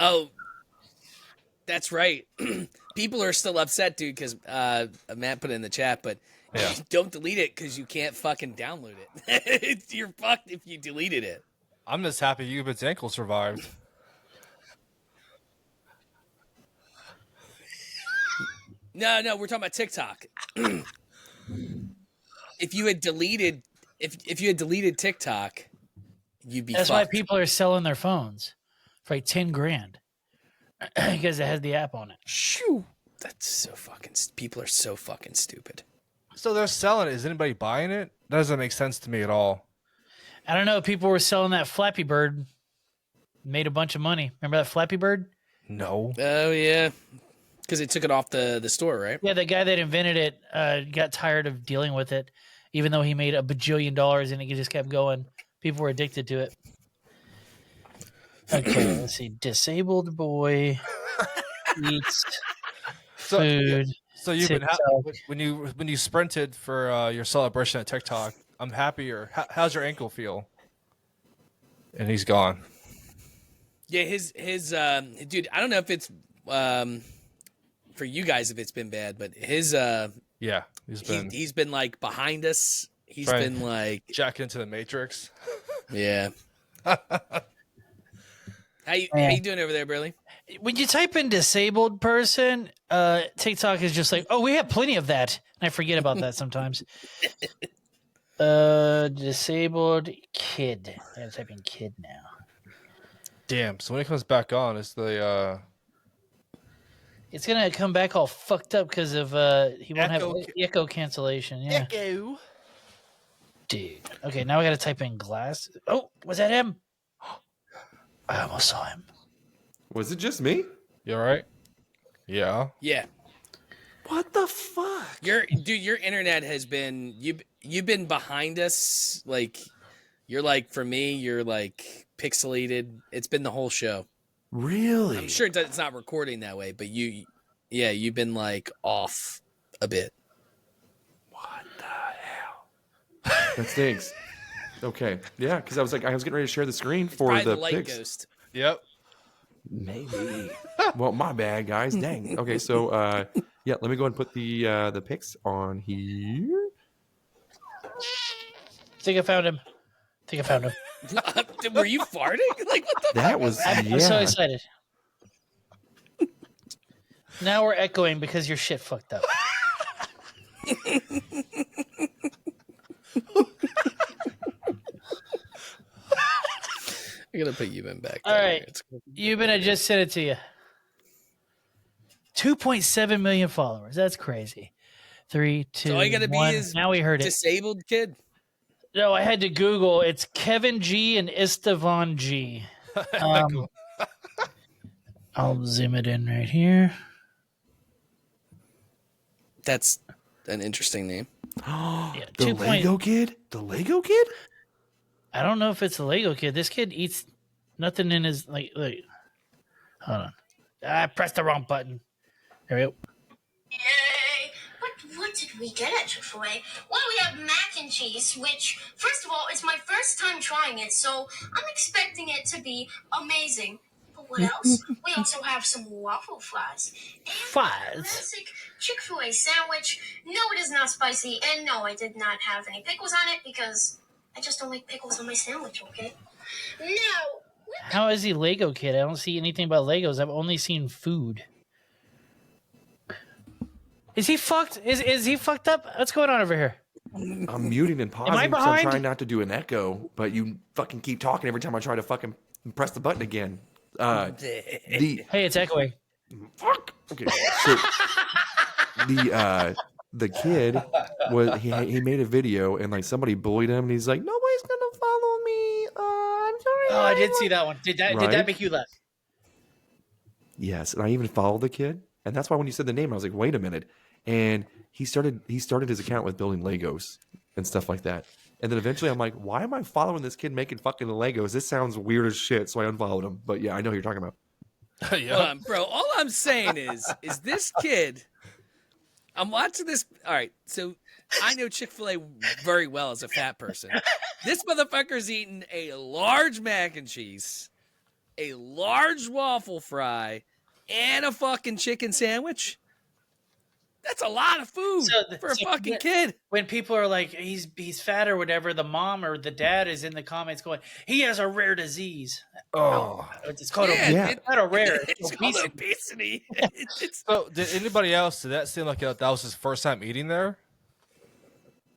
Oh, that's right. People are still upset, dude, because Matt put it in the chat, but Yeah. don't delete it because you can't fucking download it. You're fucked if you deleted it. I'm just happy Ubit's ankle survived. No, we're talking about TikTok. If you had deleted, if you had deleted TikTok, you'd be That's fucked. why people are selling their phones for like 10 grand because it has the app on it. Shoo. That's so fucking. People are so fucking stupid. So they're selling it. Is anybody buying it? That doesn't make sense to me at all. I don't know. People were selling that Flappy Bird, made a bunch of money. Remember that Flappy Bird? No. Oh yeah, because they took it off the store, right? Yeah, the guy that invented it got tired of dealing with it, even though he made $1 bajillion and it just kept going. People were addicted to it. Okay, let's see. Disabled boy eats food. So you've been TikTok. when you sprinted for your celebration at TikTok. I'm happy. Or how's your ankle feel? And he's gone. Yeah, his dude. I don't know if it's for you guys if it's been bad, but his Yeah, he's been like behind us. He's Right. been like jacking into the Matrix. yeah. How you doing over there, Burley? When you type in disabled person, TikTok is just like, oh, we have plenty of that. And I forget about that sometimes. Disabled kid. I gotta type in kid now. Damn. So when it comes back on, it's the It's gonna come back all fucked up because of he won't have echo cancellation. Yeah, echo. dude. Okay, now I gotta type in glass. Oh, was that him? I almost saw him. Was it just me? You all right? Yeah. Yeah. What the fuck? Your internet has been you've been behind us. Like you're like for me, you're like pixelated. It's been the whole show. Really? I'm sure it's not recording that way, but you've been like off a bit. What the hell? That stinks. Okay. Yeah, because I was getting ready to share the screen for Probably the the light pics. ghost. Yep. Maybe. Well, my bad, guys. Dang. Okay, so yeah, let me go ahead and put the pics on here. Think I found him. Were you farting? Like what the That fuck was that? I'm so yeah. excited. Now we're echoing because your shit fucked up. I'm gonna put you in back. All right. Euban, I just sent it to you. 2.7 million followers. That's crazy. 3, 2, So all you gotta be 1. is Now we heard it. disabled kid. No, I had to Google. It's Kevin G and Istvan G. Cool. I'll zoom it in right here. That's an interesting name. Yeah, The 2. Lego kid? The Lego kid? I don't know if it's a Lego kid. This kid eats nothing in his like. Hold on. I pressed the wrong button. There we go. Yay! But what did we get at Chick-fil-A? Well, we have mac and cheese, which, first of all, it's my first time trying it, so I'm expecting it to be amazing. But what else? We also have some waffle fries. And Fries? classic Chick-fil-A sandwich. No, it is not spicy, and no, I did not have any pickles on it because I just don't like pickles on my sandwich, okay? Now, How is he Lego kid? I don't see anything about Legos. I've only seen food. Is he fucked? Is he fucked up? What's going on over here? I'm muting and pausing I because I'm behind? trying not to do an echo, but you fucking keep talking every time I try to fucking press the button again. Hey, it's echoing. Fuck. Okay, so the kid was he made a video and like somebody bullied him and he's like, nobody's gonna follow me. I'm sorry. Oh, I did see that one. Did that Right? make you laugh? Yes, and I even followed the kid, and that's why when you said the name, I was like, wait a minute. And he started his account with building Legos and stuff like that. And then eventually I'm like, why am I following this kid making fucking Legos? This sounds weird as shit. So I unfollowed him. But yeah, I know who you're talking about. Yeah. Hold on, bro. All I'm saying is this kid. I'm watching this. All right, so I know Chick-fil-A very well as a fat person. This motherfucker's eating a large mac and cheese, a large waffle fry, and a fucking chicken sandwich. That's a lot of food for a fucking kid. When people are like, he's fat or whatever, the mom or the dad is in the comments going, he has a rare disease. Oh. It's called Yeah. not a rare. It's called obesity. It's So, did anybody else? Did that seem like that was his first time eating there?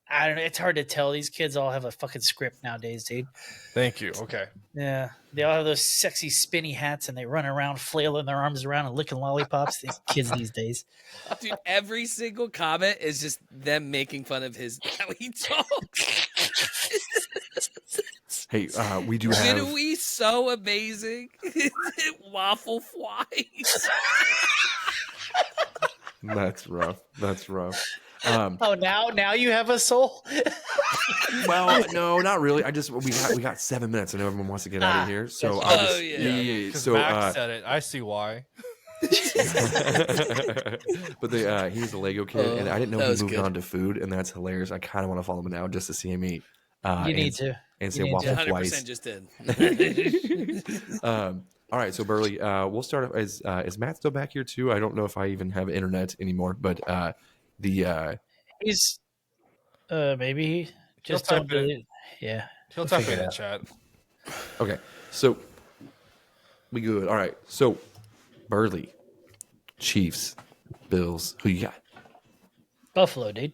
I don't know. It's hard to tell. These kids all have a fucking script nowadays, dude. Thank you. Okay. Yeah. They all have those sexy spinny hats and they run around flailing their arms around and licking lollipops. These kids these days. dude. Every single comment is just them making fun of how he talks. Hey, we do have. Literally so amazing. Waffle flies. That's rough. That's rough. Oh, now you have a soul? Well, no, not really. We got 7 minutes. I know everyone wants to get out of here, so Oh, I'll just yeah. Because So, Max said it. I see why. but he's a Lego kid, and I didn't know that he was moved good. on to food, and that's hilarious. I kind of want to follow him now just to see him eat. You need to. And You say need waffle to. 100% twice. just did. All right, so Burley, we'll start. Is Matt still back here too? I don't know if I even have internet anymore, but He's maybe just He'll don't type it. delete. Yeah. He'll We'll type figure it it in out. chat. okay, so we good. All right, so Burley, Chiefs, Bills. Who you got? Buffalo, dude.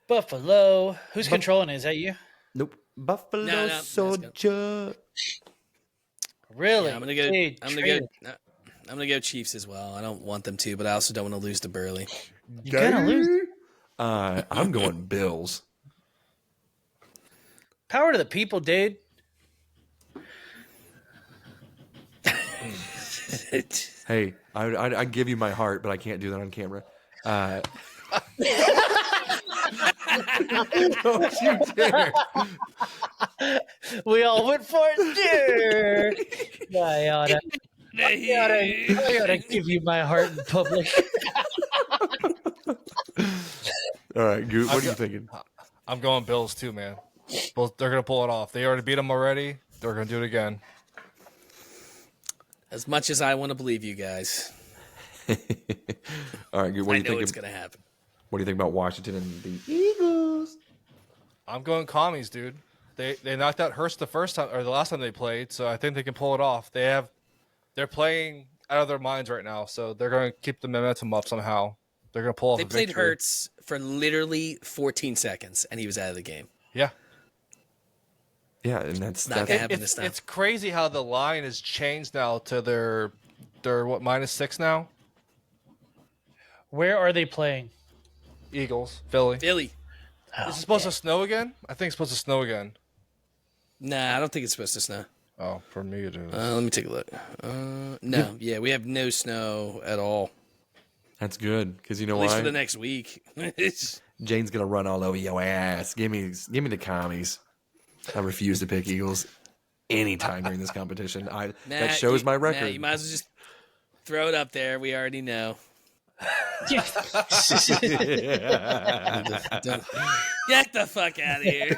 Buffalo. Who's controlling it? Is that you? Nope. Buffalo No, let's Soldier. Really? Yeah, I'm gonna go. Dude, I'm gonna traitor. go. I'm gonna go Chiefs as well. I don't want them to, but I also don't want to lose to Burley. You're gonna lose. I'm going Bills. Power to the people, dude. Hey, I'd give you my heart, but I can't do that on camera. Don't you dare. We all went for it, dude. I oughta give you my heart in public. All right, Goot, what are you thinking? I'm going Bills too, man. They're gonna pull it off. They already beat them already. They're gonna do it again. As much as I want to believe you guys, All right, Goot, what do I you know think? it's gonna happen. What do you think about Washington and the Eagles? I'm going commies, dude. They knocked out Hurst the first time or the last time they played, so I think they can pull it off. They're playing out of their minds right now, so they're gonna keep the momentum up somehow. They're gonna pull off. They a played victory. Hurts for literally 14 seconds, and he was out of the game. Yeah. Yeah, and that's Not gonna happen this It's, time. it's crazy how the line has changed now to their what -6 now. Where are they playing? Eagles, Philly. Philly. Is it supposed to snow again? I think it's supposed to snow again. Nah, I don't think it's supposed to snow. Oh, for me it is. Let me take a look. No, yeah, we have no snow at all. That's good because you know At least why? for the next week. It's- Jane's gonna run all over your ass. Give me the commies. I refuse to pick Eagles anytime during this competition. That Matt, shows my Matt, record. you might as well just throw it up there. We already know. Get the fuck out of here.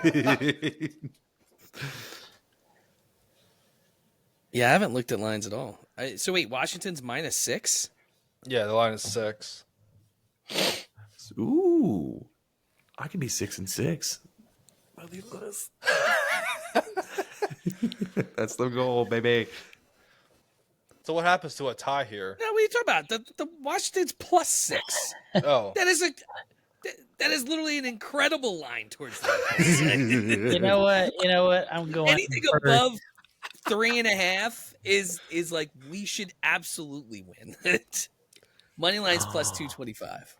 Yeah, I haven't looked at lines at all. So wait, Washington's -6? Yeah, the line is 6. Ooh, I could be 6-6. That's the goal, baby. So what happens to a tie here? No, what are you talking about? The Washington's +6. Oh, That is literally an incredible line towards that. You know what? I'm going Anything for- above 3.5 is like we should absolutely win. Money line's +225.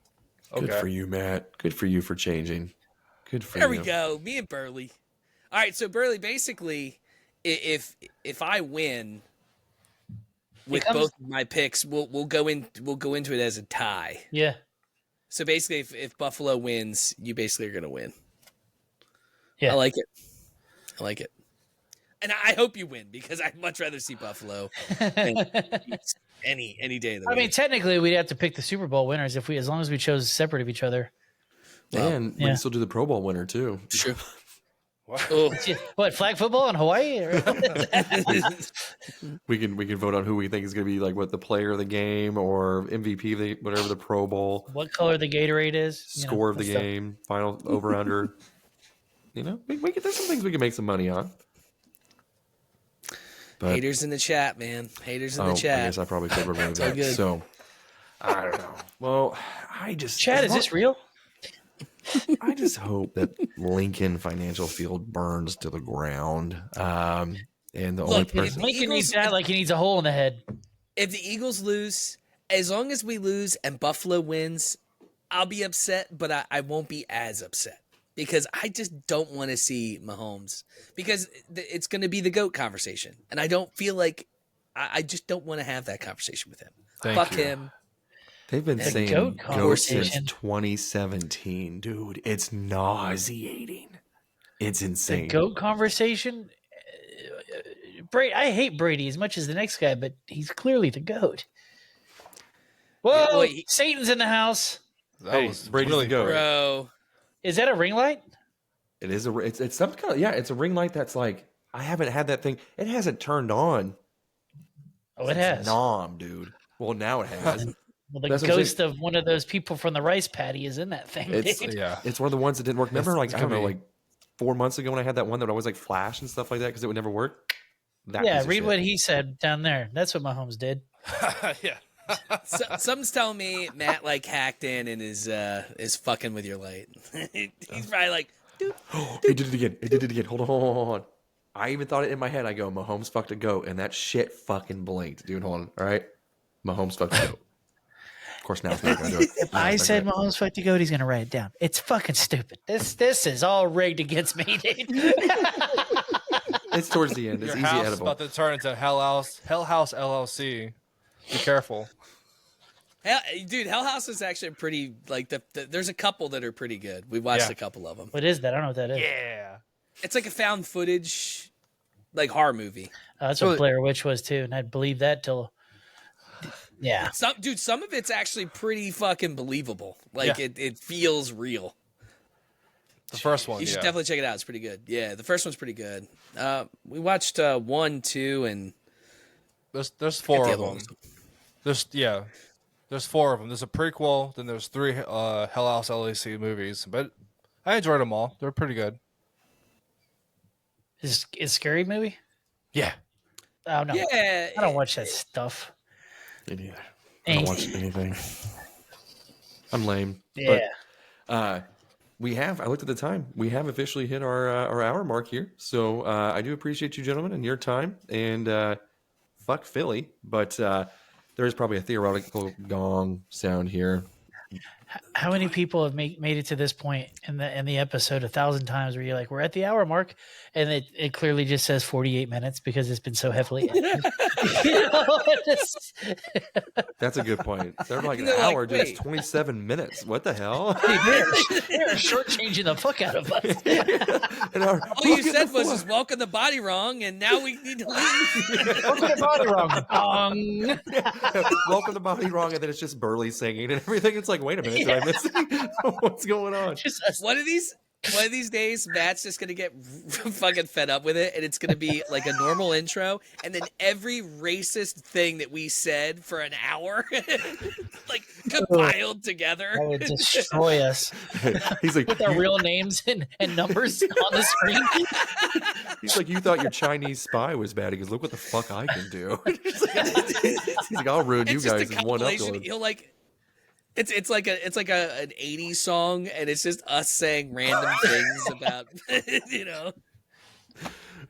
Good okay. for you, Matt. Good for you for changing. Good for There you. we go. Me and Burley. All right, so Burley, basically, if I win with both of my picks, we'll go into it as a tie. Yeah. So basically, if Buffalo wins, you basically are going to win. Yeah. I like it. And I hope you win because I'd much rather see Buffalo any day of the week. I mean, technically, we'd have to pick the Super Bowl winners as long as we chose separate of each other. And we can still do the Pro Bowl winner too. Sure. Oh. What, flag football in Hawaii? Or? We can vote on who we think is going to be like what the player of the game or MVP, whatever the Pro Bowl What color the Gatorade is? score of the game, final over under. You know, there's some things we can make some money on. But, Haters in the chat, man. Haters in the I chat. guess I probably could remove all that. good. So I don't know. Well, I just Chad, is this real? I just hope that Lincoln Financial Field burns to the ground. And the only Look, person Lincoln needs that like he needs a hole in the head. If the Eagles lose, as long as we lose and Buffalo wins, I'll be upset, but I won't be as upset because I just don't want to see Mahomes because it's going to be the GOAT conversation. And I don't feel like I just don't want to have that conversation with him. Fuck him. they've been saying goat GOAT since conversation. 2017, dude. It's nauseating. It's insane. The GOAT conversation. Brady, I hate Brady as much as the next guy, but he's clearly the GOAT. Whoa, Satan's in the house. That was Brady's really the GOAT. Bro. Is that a ring light? It is it's some kind of it's a ring light that's like I haven't had that thing. It hasn't turned on. Oh, it since has. Nom, dude. Well, now it has. Well, the That's what I'm ghost of one of those people from the rice paddy is in that thing. It's dude. Yeah. It's one of the ones that didn't work. Remember, like it's I don't gonna know, be- like 4 months ago when I had that one that would always like flash and stuff like that because it would never work. That Yeah, piece of read shit. what he said down there. That's what Mahomes did. Yeah. Something's telling me Matt like hacked in and is fucking with your light. He's probably like, dude. It did it again. It did it again. Hold on. I even thought it in my head. I go, Mahomes fucked a goat, and that shit fucking blinked, dude. Hold on. All right, Mahomes fucked a goat. Of course, now it's not gonna do it. If I said Mahomes fucked the goat, he's gonna write it down. It's fucking stupid. This is all rigged against me, dude. It's towards the end. It's Your easy house is edible. about to turn into Hell House LLC. Be careful. Dude, Hell House is actually pretty like there's a couple that are pretty good. We watched Yeah. a couple of them. What is that? I don't know what that is. Yeah. It's like a found footage like horror movie. That's what Blair Witch was too, and I'd believe that till. Yeah. Some of it's actually pretty fucking believable. Like Yeah. it feels real. The first one. You should yeah. definitely check it out. It's pretty good. Yeah, the first one's pretty good. We watched 1, 2, and There's four the of other them. ones. There's four of them. There's a prequel. Then there's 3 Hell House LAC movies. But I enjoyed them all. They're pretty good. Is scary movie? Yeah. Oh no. yeah, I don't watch that stuff. Me neither. I don't watch anything. I'm lame. Yeah. But, I looked at the time. We have officially hit our hour mark here. So I do appreciate you gentlemen and your time. And fuck Philly. But there is probably a theoretical gong sound here. How many people have made it to this point in the episode 1,000 times where you're like, we're at the hour mark, and it clearly just says 48 minutes because it's been so heavily edited. That's a good point. They're like an They're like, hour, dude. It's wait. 27 minutes. What the hell? They're shortchanging the fuck out of us. An hour. all you said was just welcome the body wrong, and now we need to leave. Welcome to Body Wrong. Bong. Welcome to Body Wrong, and then it's just Burley singing and everything. It's like, wait a minute, did I miss it? What's going on? Just us. One of these days, Matt's just gonna get fucking fed up with it, and it's gonna be like a normal intro, and then every racist thing that we said for an hour, like compiled together. That would destroy us. He's like, With our real names and numbers on the screen. He's like, you thought your Chinese spy was bad. He goes, look what the fuck I can do. He's like, I'll ruin you It's just guys a in one compilation. upload. He'll like, it's like an '80s song, and it's just us saying random things about, you know.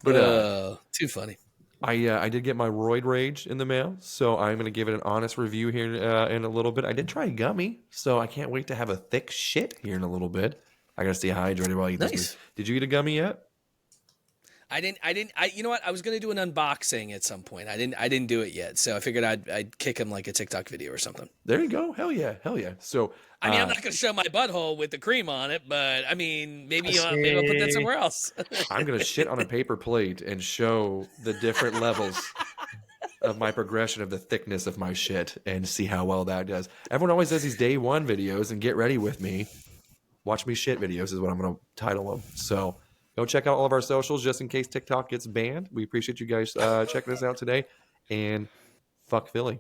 But Too funny. I did get my Roid Rage in the mail, so I'm going to give it an honest review here in a little bit. I did try a gummy, so I can't wait to have a thick shit here in a little bit. I got to stay hydrated while I eat Nice. this. Did you eat a gummy yet? I didn't. You know what? I was gonna do an unboxing at some point. I didn't do it yet. So I figured I'd kick him like a TikTok video or something. There you go. Hell yeah. So I mean, I'm not gonna show my butthole with the cream on it, but I mean, maybe I'll put that somewhere else. I'm going to shit on a paper plate and show the different levels of my progression of the thickness of my shit and see how well that does. Everyone always does these day one videos and get ready with me. Watch me shit videos is what I'm going to title them. So go check out all of our socials just in case TikTok gets banned. We appreciate you guys checking us out today. And fuck Philly.